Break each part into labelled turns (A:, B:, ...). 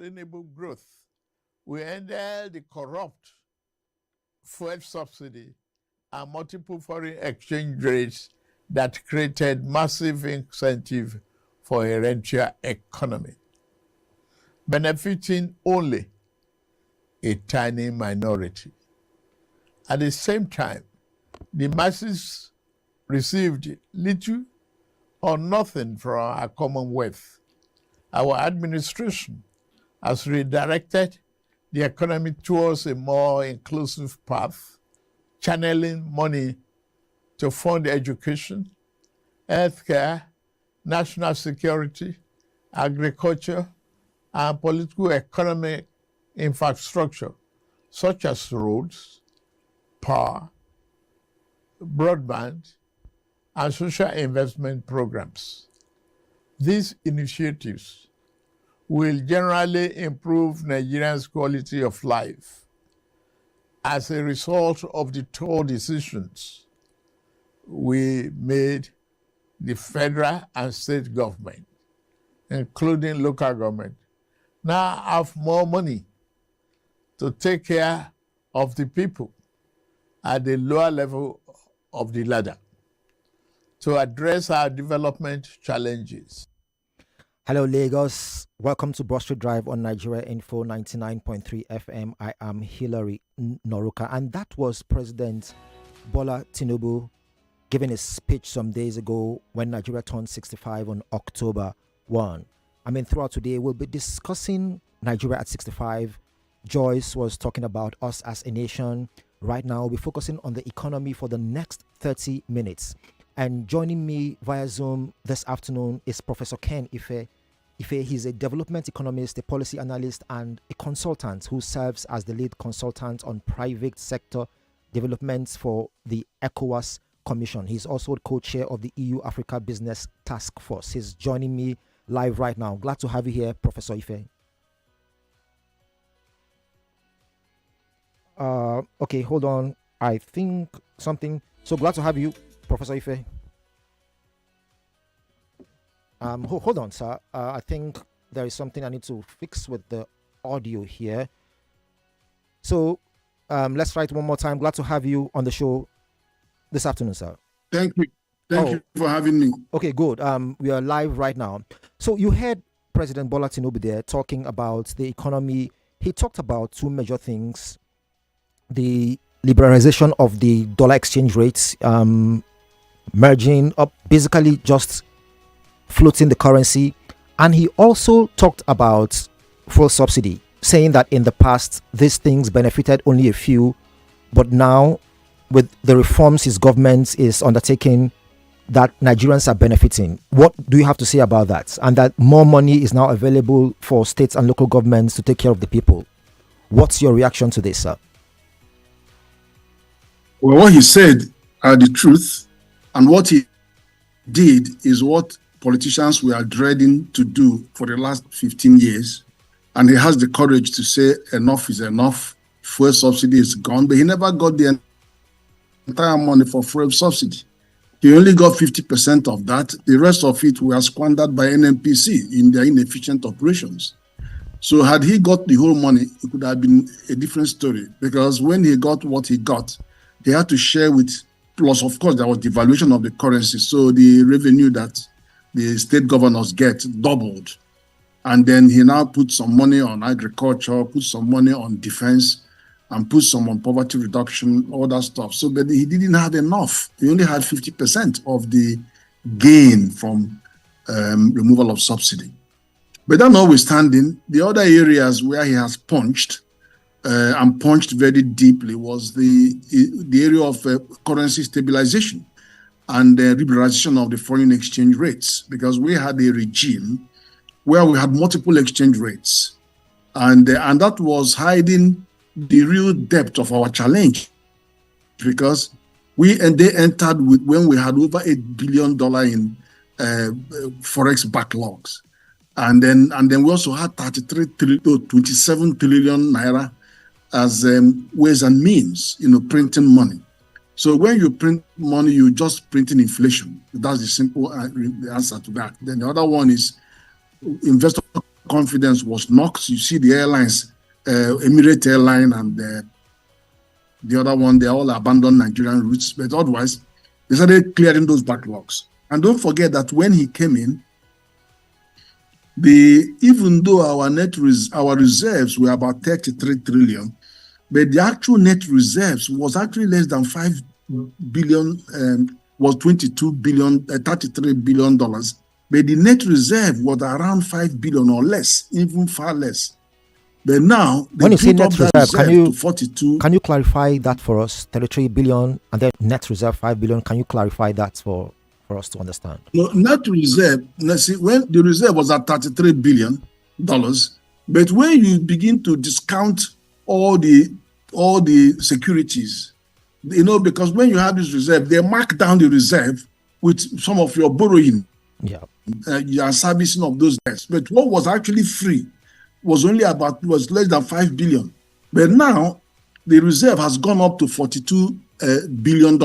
A: sustainable growth. We ended the corrupt fuel subsidy and multiple foreign exchange rates that created massive incentive for a rentier economy, benefiting only a tiny minority. At the same time, the masses received little or nothing from our commonwealth. Our administration has redirected the economy towards a more inclusive path, channeling money to fund education, healthcare, national security, agriculture, and political economic infrastructure, such as roads, power, broadband, and social investment programs. These initiatives will generally improve Nigerians' quality of life as a result of the tough decisions we made. The federal and state government, including local government, now have more money to take care of the people at the lower level of the ladder to address our development challenges.
B: Hello, Lagos. Welcome to Broad Street Drive on Nigeria Info 99.3 FM. I am Hilary Nnoruka, and that was President Bola Tinubu giving a speech some days ago when Nigeria turned 65 on October 1. Throughout today, we'll be discussing Nigeria at 65. Joyce was talking about us as a nation. Right now, we'll be focusing on the economy for the next 30 minutes. And joining me via Zoom this afternoon is Professor Ken Ife. He's a development economist, a policy analyst, and a consultant who serves as the lead consultant on private sector developments for the ECOWAS Commission. He's also co-chair of the EU Africa Business Task Force. He's joining me live right now. Glad to have you here, Professor Ife. Okay, hold on. I think something. So glad to have you, Professor Ife. Hold on, sir. I think there is something I need to fix with the audio here. So let's try it one more time. Glad to have you on the show this afternoon, sir.
C: Thank you. Thank you for having me.
B: Okay, good. We are live right now. So you heard President Bola Tinubu there talking about the economy. He talked about two major things: the liberalization of the dollar exchange rates, merging up, basically just floating the currency. And he also talked about fuel subsidy, saying that in the past, these things benefited only a few, but now with the reforms his government is undertaking, that Nigerians are benefiting. What do you have to say about that? And that more money is now available for states and local governments to take care of the people. What's your reaction to this, sir?
C: Well, what he said are the truth, and what he did is what politicians were dreading to do for the last 15 years. And he has the courage to say enough is enough, fuel subsidy is gone, but he never got the entire money for fuel subsidy. He only got 50% of that. The rest of it was squandered by NNPC in their inefficient operations. So had he got the whole money, it could have been a different story, because when he got what he got, they had to share with, plus of course there was devaluation of the currency, so the revenue that the state governors get doubled. And then he now put some money on agriculture, put some money on defense, and put some on poverty reduction, all that stuff. So, but he didn't have enough. He only had 50% of the gain from removal of subsidy. But that notwithstanding, the other areas where he has punched, and punched very deeply, was the area of currency stabilization and the liberalization of the foreign exchange rates, because we had a regime where we had multiple exchange rates, and that was hiding the real depth of our challenge, because they entered with when we had over $8 billion in forex backlogs, and then we also had 27 trillion naira as ways and means, printing money. So when you print money, you're just printing inflation. That's the simple answer to that. Then the other one is investor confidence was knocked. You see the airlines, Emirates Airline and the other one, they all abandoned Nigerian routes. But otherwise, they started clearing those backlogs. And don't forget that when he came in, even though our reserves were about 33 trillion, but the actual net reserves was actually less than 5 billion, was 22 billion, $33 billion. But the net reserve was around 5 billion or less, even far less. But now,
B: when you say net reserve, can you clarify that for us? 33 billion and then net reserve 5 billion. Can you clarify that for us to understand?
C: No, net reserve, let's see, when the reserve was at $33 billion, but when you begin to discount all the securities, because when you have this reserve, they mark down the reserve with some of your borrowing, your servicing of those debts. But what was actually free was less than 5 billion. But now the reserve has gone up to $42 billion,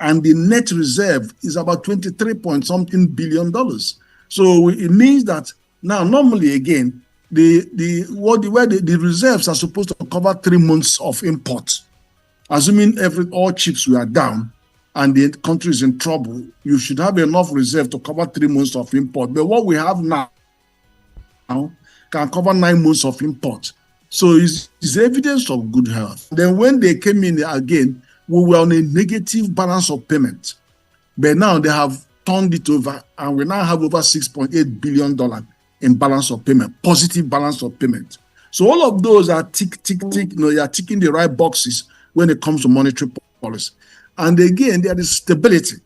C: and the net reserve is about 23 point something billion dollars. So it means that now normally again the reserves are supposed to cover 3 months of imports. Assuming all chips were down and the country is in trouble, you should have enough reserve to cover 3 months of import. But what we have now can cover 9 months of import. So it's evidence of good health. Then when they came in again, we were on a negative balance of payment. But now they have turned it over, and we now have over $6.8 billion in balance of payment, positive balance of payment. So all of those are you are ticking the right boxes when it comes to monetary policy. And again, there is stability.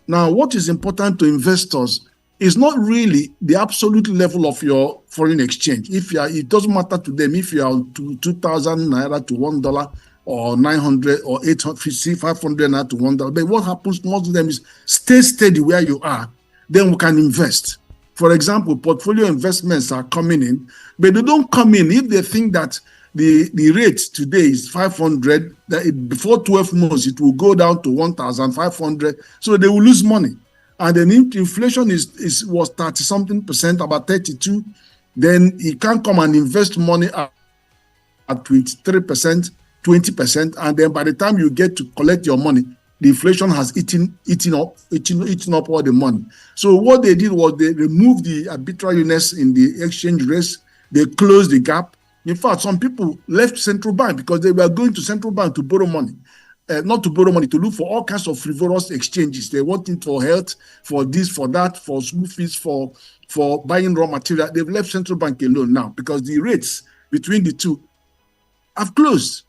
C: Now, what is important to investors is not really the absolute level of your foreign exchange. It doesn't matter to them if you are 2,000 naira to $1 or 900 or 850, 500 naira to $1. But what happens most of them is stay steady where you are, then we can invest. For example, portfolio investments are coming in, but they don't come in if they think that the rate today is 500, that before 12 months, it will go down to 1,500. So they will lose money. And then inflation was 30 something percent, about 32. Then you can't come and invest money at 23%, 20%. And then by the time you get to collect your money, the inflation has eaten up all the money. So what they did was they removed the arbitrariness in the exchange rates. They closed the gap. In fact, some people left central bank because they were going to central bank to borrow money. Not to borrow money, to look for all kinds of frivolous exchanges. They want it for health, for this, for that, for school fees, for buying raw material. They've left central bank alone now because the rates between the two have closed.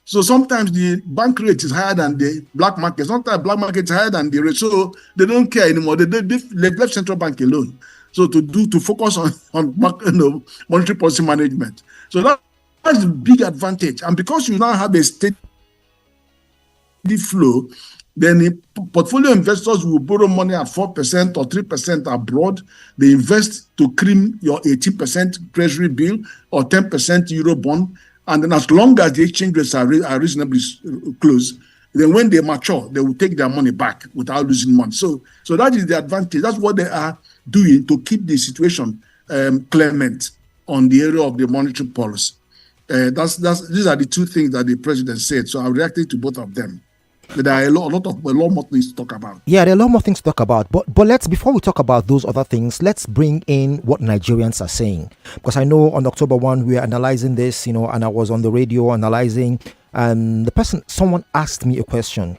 C: So sometimes the bank rate is higher than the black market. Sometimes black market is higher than the rate. So they don't care anymore. They've left central bank alone. So to focus on monetary policy management. So that's a big advantage. And because you now have a steady flow, then the portfolio investors will borrow money at 4% or 3% abroad. They invest to cream your 18% treasury bill or 10% euro bond. And then as long as the exchange rates are reasonably close, then when they mature, they will take their money back without losing money. So that is the advantage. That's what they are doing to keep the situation clement on the area of the monetary policy. These are the two things that the president said. So I reacted to both of them. But there are a lot more things to talk about.
B: Yeah, there are a lot more things to talk about. But before we talk about those other things, let's bring in what Nigerians are saying. Because I know on October 1, we are analyzing this, and I was on the radio analyzing, and someone asked me a question.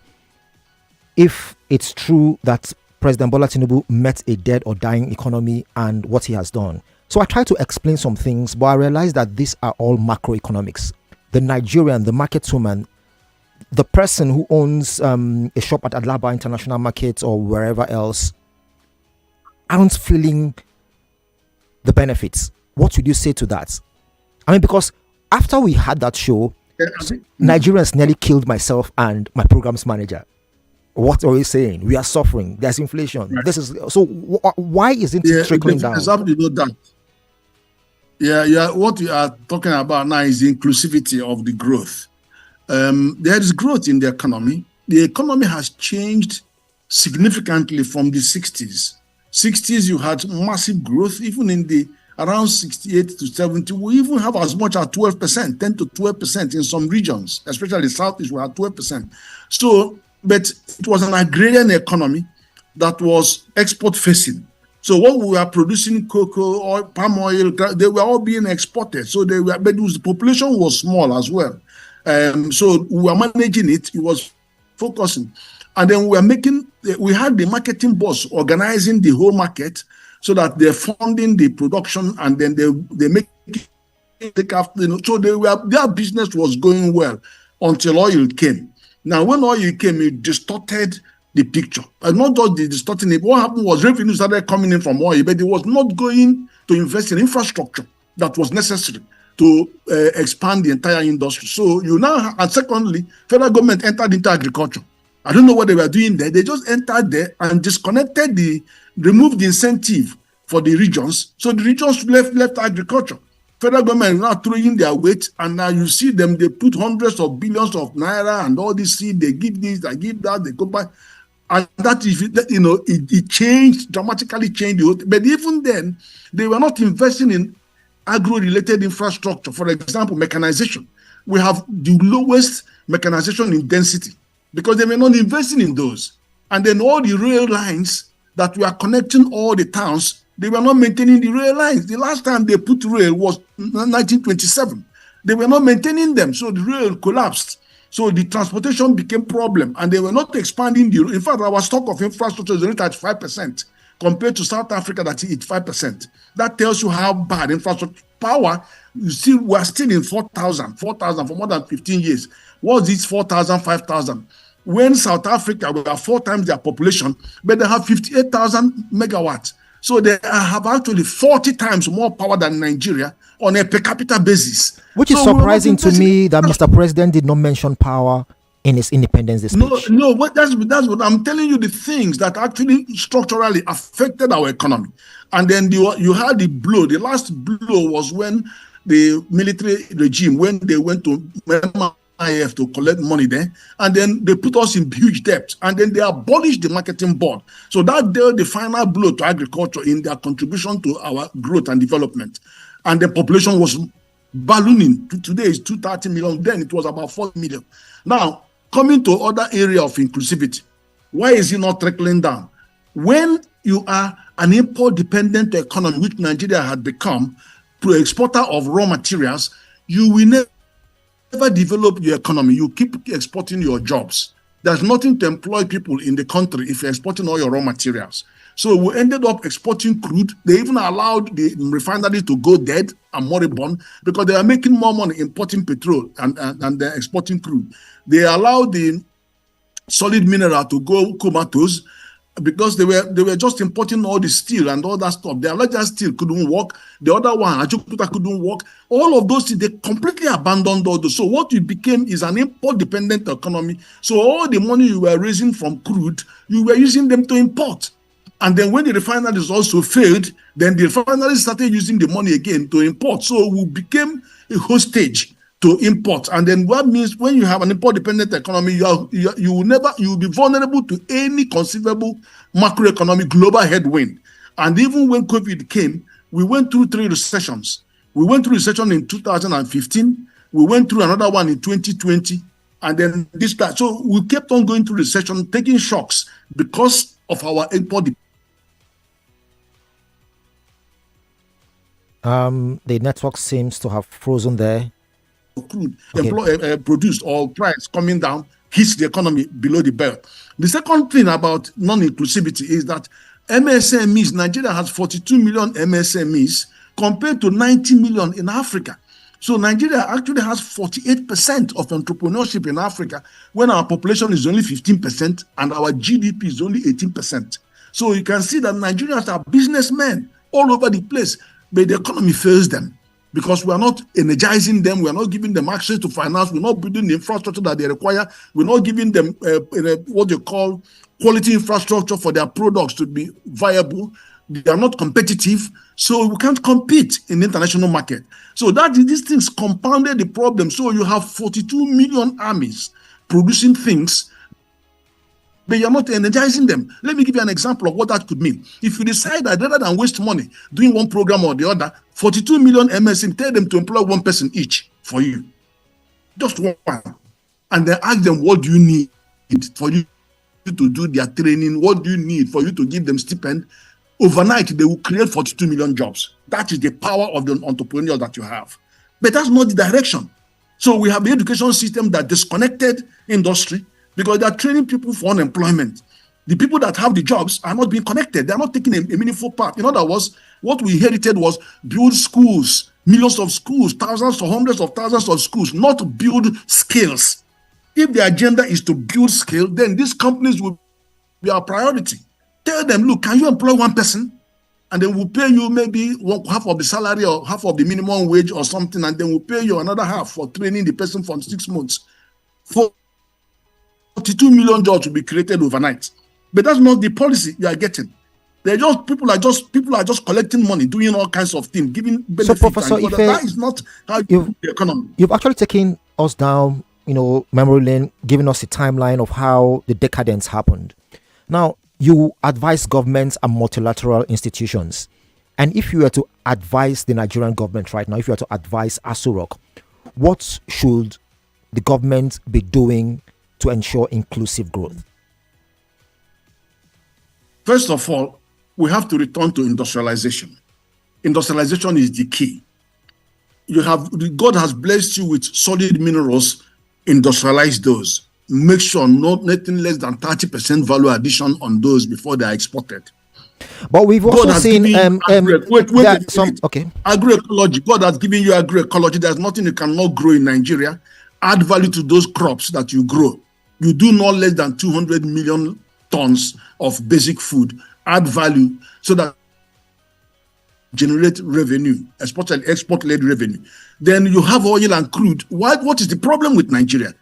B: If it's true that President Bola Tinubu met a dead or dying economy and what he has done. So I tried to explain some things, but I realized that these are all macroeconomics. The Nigerian, the market woman, the person who owns a shop at Adlaba International Market or wherever else aren't feeling the benefits. What would you say to that? I mean, because after we had that show, Nigerians nearly killed myself and my programs manager. What are we saying? We are suffering. There's inflation. Right. This is so. Why isn't it trickling down?
C: Exactly, that. Yeah. What we are talking about now is the inclusivity of the growth. There is growth in the economy. The economy has changed significantly from the 60s. 60s, you had massive growth, even in the around 68 to 70. We even have as much as 12%, 10 to 12% in some regions, especially Southeast, we had 12%. So, but it was an agrarian economy that was export facing. So what we were producing, cocoa, oil, palm oil, they were all being exported. So but the population was small as well. So we were managing it. It was focusing. And then we had the marketing boss organizing the whole market so that they're funding the production and then they make take after, so their business was going well until oil came. Now, when oil came, it distorted the picture. And not just the distorting it, what happened was revenue started coming in from oil, but it was not going to invest in infrastructure that was necessary to expand the entire industry. So and secondly, federal government entered into agriculture. I don't know what they were doing there. They just entered there and removed the incentive for the regions. So the regions left agriculture. Federal government is now throwing their weight, and now you see them, they put hundreds of billions of naira and all this seed, they give this, they give that, they go back. And that is, it dramatically changed the whole thing. But even then, they were not investing in agro-related infrastructure. For example, mechanization. We have the lowest mechanization in density because they were not investing in those. And then all the rail lines that were connecting all the towns, they were not maintaining the rail lines. The last time they put rail was 1927. They were not maintaining them, so the rail collapsed. So the transportation became a problem, and they were not expanding. In fact, our stock of infrastructure is rated at 5% compared to South Africa that is 5%. That tells you how bad infrastructure power. We are still in 4,000 for more than 15 years. What's this 4,000, 5,000? When South Africa, we are 4 times their population, but they have 58,000 megawatts. So they have actually 40 times more power than Nigeria on a per capita basis.
B: Which is surprising to me that Mr. President did not mention power in his Independence Day speech.
C: No, that's what I'm telling you, the things that actually structurally affected our economy. And then you had the blow. The last blow was when the military regime, when they went to IF to collect money there, and then they put us in huge debt, and then they abolished the marketing board. So that dealt the final blow to agriculture in their contribution to our growth and development. And the population was ballooning. Today is 230 million. Then it was about 4 million. Now, coming to other area of inclusivity, why is it not trickling down? When you are an import-dependent economy, which Nigeria had become, to exporter of raw materials, you will never develop your economy. You keep exporting your jobs. There's nothing to employ people in the country if you're exporting all your raw materials. So we ended up exporting crude. They even allowed the refinery to go dead and moribund because they are making more money importing petrol and they're exporting crude. They allowed the solid mineral to go comatose because they were just importing all the steel and all that stuff. The larger steel couldn't work. The other one, Ajokuta, couldn't work. All of those things, they completely abandoned all those. So what you became is an import-dependent economy. So all the money you were raising from crude, you were using them to import. And then when the refineries also failed, then the refineries started using the money again to import. So we became a hostage to import. And then what means when you have an import-dependent economy, you will be vulnerable to any conceivable macroeconomic global headwind. And even when COVID came, we went through 3 recessions. We went through recession in 2015. We went through another one in 2020. And then this time. So we kept on going through recession, taking shocks because of our import.
B: The network seems to have frozen there.
C: Crude produced or price coming down hits the economy below the belt. The second thing about non-inclusivity is that MSMEs, Nigeria has 42 million MSMEs compared to 90 million in Africa. So Nigeria actually has 48% of entrepreneurship in Africa when our population is only 15% and our GDP is only 18%. So you can see that Nigerians are businessmen all over the place, but the economy fails them. Because we are not energizing them, we are not giving them access to finance, we're not building the infrastructure that they require, we're not giving them what they call quality infrastructure for their products to be viable. They are not competitive, so we can't compete in the international market. So these things compounded the problem. So you have 42 million armies producing things but you're not energizing them. Let me give you an example of what that could mean. If you decide that rather than waste money doing one program or the other, 42 million MSM, tell them to employ one person each for you. Just one. And then ask them, what do you need for you to do their training? What do you need for you to give them stipend? Overnight, they will create 42 million jobs. That is the power of the entrepreneurs that you have. But that's not the direction. So we have the education system that disconnected industry because they are training people for unemployment. The people that have the jobs are not being connected. They are not taking a meaningful part. In other words, what we inherited was build schools, millions of schools, thousands or hundreds of thousands of schools, not build skills. If the agenda is to build skill, then these companies will be our priority. Tell them, look, can you employ one person? And then we'll pay you maybe half of the salary or half of the minimum wage or something, and then we'll pay you another half for training the person for 6 months. 42 million jobs will be created overnight. But that's not the policy you are getting. People are just collecting money, doing all kinds of things, giving benefits.
B: So, Professor Ife,
C: that is not how you do the economy.
B: You've actually taken us down, memory lane, giving us a timeline of how the decadence happened. Now, you advise governments and multilateral institutions. And if you were to advise the Nigerian government right now, if you were to advise ASUROC, what should the government be doing to ensure inclusive growth?
C: First of all, we have to return to industrialization. Industrialization is the key. God has blessed you with solid minerals, industrialize those. Make sure nothing less than 30% value addition on those before they are exported.
B: But we've also seen
C: agroecology. God has given you agroecology. There's nothing you cannot grow in Nigeria. Add value to those crops that you grow. You do not less than 200 million tons of basic food. Add value so that generate revenue, especially export-led revenue. Then you have oil and crude. What is the problem with Nigeria?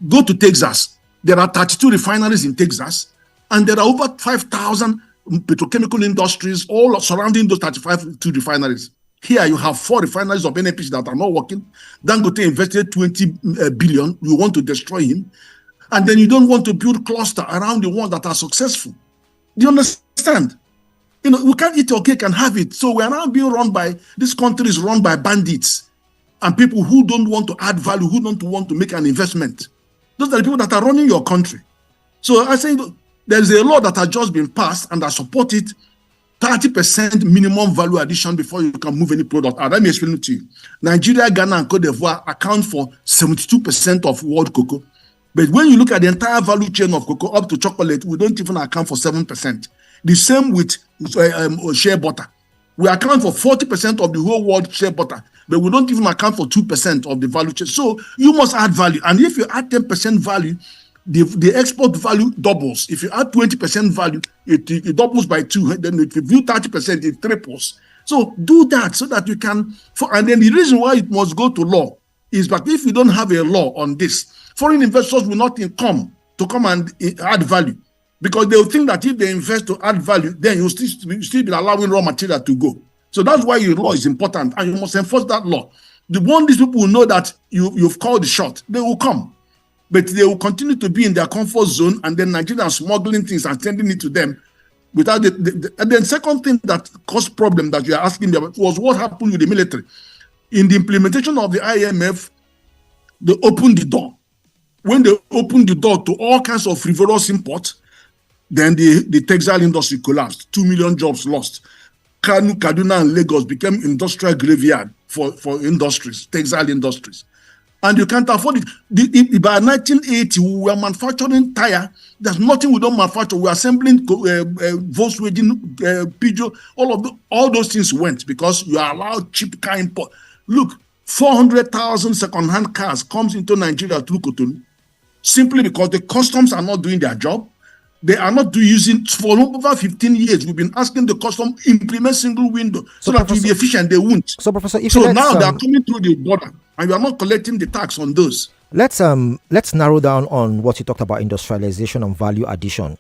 C: Go to Texas. There are 32 refineries in Texas, and there are over 5,000 petrochemical industries all surrounding those 35 refineries. Here you have 4 refineries of NNPC that are not working. Dangote invested 20 billion. You want to destroy him. And then you don't want to build cluster around the ones that are successful. Do you understand? We can't eat your cake and have it. So we are now being this country is run by bandits and people who don't want to add value, who don't want to make an investment. Those are the people that are running your country. So I say there's a law that has just been passed and I support it, 30% minimum value addition before you can move any product. Let me explain it to you. Nigeria, Ghana, and Cote d'Ivoire account for 72% of world cocoa. But when you look at the entire value chain of cocoa up to chocolate, we don't even account for 7%. The same with shea butter. We account for 40% of the whole world shea butter, but we don't even account for 2% of the value chain. So you must add value. And if you add 10% value, the export value doubles. If you add 20% value, it doubles by 2. Then if you do 30%, it triples. So do that so that you can. And then the reason why it must go to law is that if you don't have a law on this, foreign investors will not come and add value. Because they will think that if they invest to add value, then you'll still be allowing raw material to go. So that's why your law is important, and you must enforce that law. The one these people will know that you've called the shot, they will come. But they will continue to be in their comfort zone, and then Nigeria smuggling things and sending it to them. Without and then second thing that caused problem that you are asking me about was what happened with the military. In the implementation of the IMF, they opened the door. When they opened the door to all kinds of frivolous imports, then the textile industry collapsed. 2 million jobs lost. Kanu, Kaduna, and Lagos became industrial graveyard for industries, textile industries. And you can't afford it. By 1980, we were manufacturing tire. There's nothing we don't manufacture. We're assembling Volkswagen, Peugeot. All those things went because you are allowed cheap car import. Look, 400,000 second-hand cars comes into Nigeria through Cotonou simply because the customs are not doing their job. They are not using for over 15 years. We've been asking the custom implement single window so that we'll be efficient. They won't.
B: So, Professor,
C: now they are coming through the border, and we are not collecting the tax on those.
B: Let's narrow down on what you talked about: industrialization and value addition.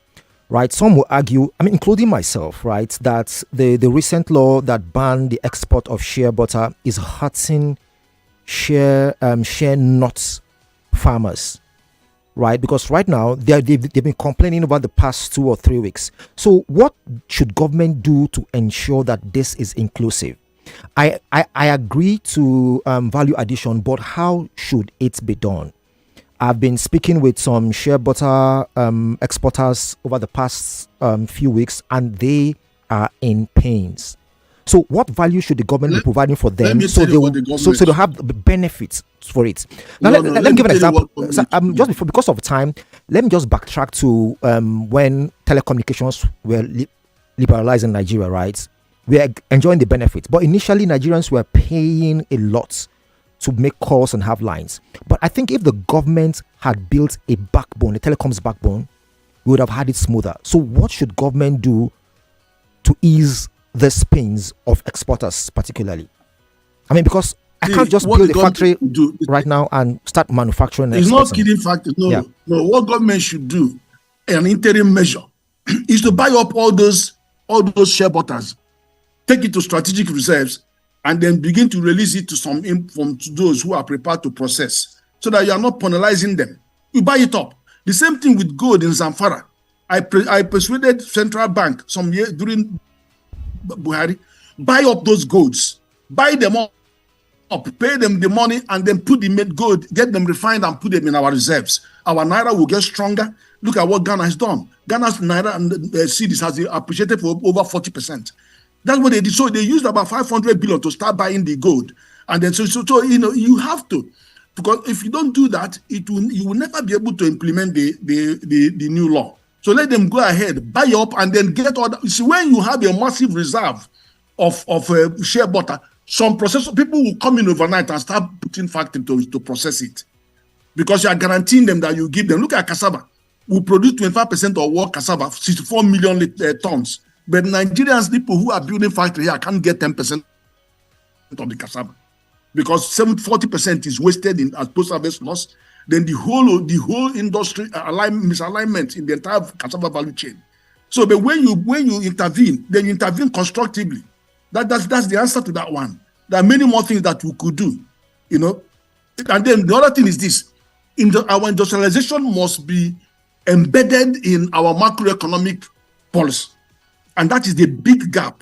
B: Right? Some will argue, including myself, right, that the recent law that banned the export of shea butter is hurting shea nuts farmers. right? Because right now they've been complaining about the past 2 or 3 weeks. So what should government do to ensure that this is inclusive? I agree to value addition, but how should it be done? I've been speaking with some shea butter exporters over the past few weeks, and they are in pains. So, what value should the government be providing for them so they have the benefits for it? Now, let me give an example. So, just before, because of time, let me just backtrack to when telecommunications were liberalized in Nigeria, right? We are enjoying the benefits, but initially Nigerians were paying a lot to make calls and have lines. But I think if the government had built a backbone, a telecoms backbone, we would have had it smoother. So what should government do to ease the pains of exporters particularly? I mean, because I can't just build a factory right now and start manufacturing.
C: It's not kidding factory. No. What government should do, an interim measure, is to buy up all those shea butters, take it to strategic reserves, and then begin to release it to to those who are prepared to process, so that you are not penalizing them. You buy it up. The same thing with gold in Zamfara. I persuaded Central Bank some year during Buhari, buy up those golds, buy them up, pay them the money, and then put the made gold, get them refined and put them in our reserves. Our naira will get stronger. Look at what Ghana has done. Ghana's naira and cedis has appreciated for over 40%. That's what they did. So they used about 500 billion to start buying the gold, and then so you have to, because if you don't do that, you will never be able to implement the new law. So let them go ahead, buy up, and then get all that. You see, when you have a massive reserve of shea butter, some processor people will come in overnight and start putting factory to process it, because you are guaranteeing them that you give them. Look at cassava. We produce 25% of world cassava, 64 million tons. But Nigerians, people who are building factory here, can't get 10% of the cassava, because 40% is wasted as post-harvest loss. Then the whole industry misalignment in the entire cassava value chain. So, but when you intervene, then you intervene constructively. That's the answer to that one. There are many more things that we could do, And then the other thing is this: our industrialization must be embedded in our macroeconomic policy, and that is the big gap.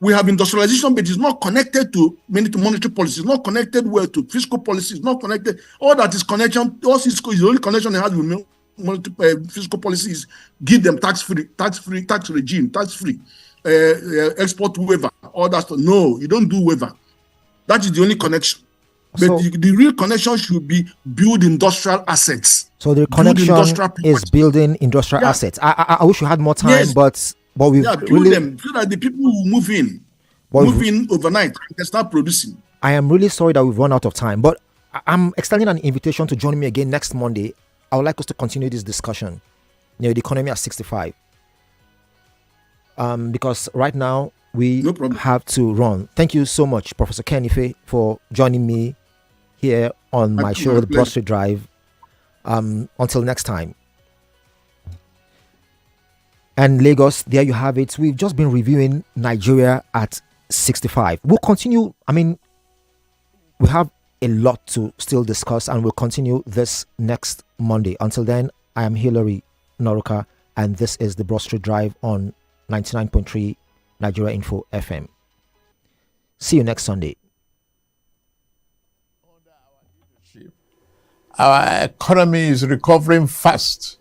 C: We have industrialization, but it's not connected to monetary policy. It's not connected to fiscal policy. It's not connected. All that is connection. All fiscal is the only connection it has with fiscal policies. Give them tax regime, tax-free, export waiver. All that stuff. No, you don't do waiver. That is the only connection. But the real connection should be build industrial assets.
B: So the connection is building industrial assets. I wish we had more time, yes. but we
C: really them so that the people will move in overnight and start producing.
B: I am really sorry that we've run out of time, but I'm extending an invitation to join me again next Monday. I would like us to continue this discussion. The economy at 65. Because right now we have to run. Thank you so much, Professor Ken Ife, for joining me here on my show, The Broad Street Drive. Until next time. And Lagos, there you have it. We've just been reviewing Nigeria at 65. We'll continue. I mean, we have a lot to still discuss, and we'll continue this next Monday. Until then, I am Hilary Nnoruka, and this is the Broad Street Drive on 99.3 Nigeria Info FM. See you next Sunday.
A: Our economy is recovering fast,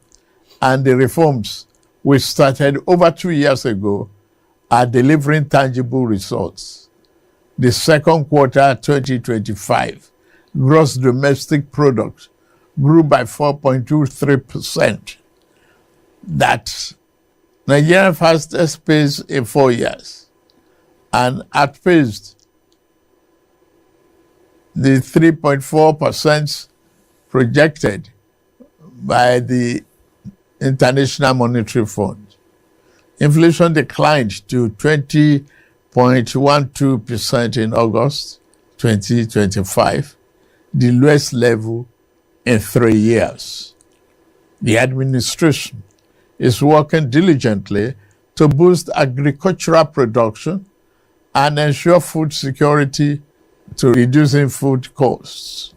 A: and the reforms we started over 2 years ago are delivering tangible results. The second quarter 2025 gross domestic product grew by 4.23%. That's Nigeria's fastest pace in 4 years, and outpaced the 3.4% projected by the International Monetary Fund. Inflation declined to 20.12% in August 2025, the lowest level in 3 years. The administration is working diligently to boost agricultural production and ensure food security to reducing food costs.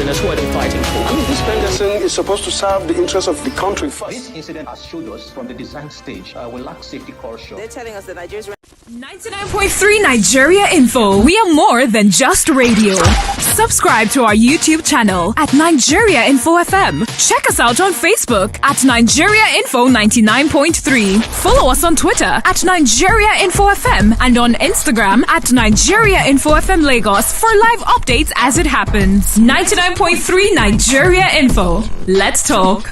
D: foreigners, who are they fighting for?
E: I mean, this person is supposed to serve the interests of the country first.
D: This incident has showed us from the design stage we lack safety culture.
F: They're telling us that Nigeria's
G: 99.3 Nigeria Info. We are more than just radio. Subscribe to our YouTube channel at Nigeria Info FM. Check us out on Facebook at Nigeria Info 99.3. Follow us on Twitter at Nigeria Info FM and on Instagram at Nigeria Info FM Lagos for live updates as it happens. 99.3 Nigeria Info. Let's talk.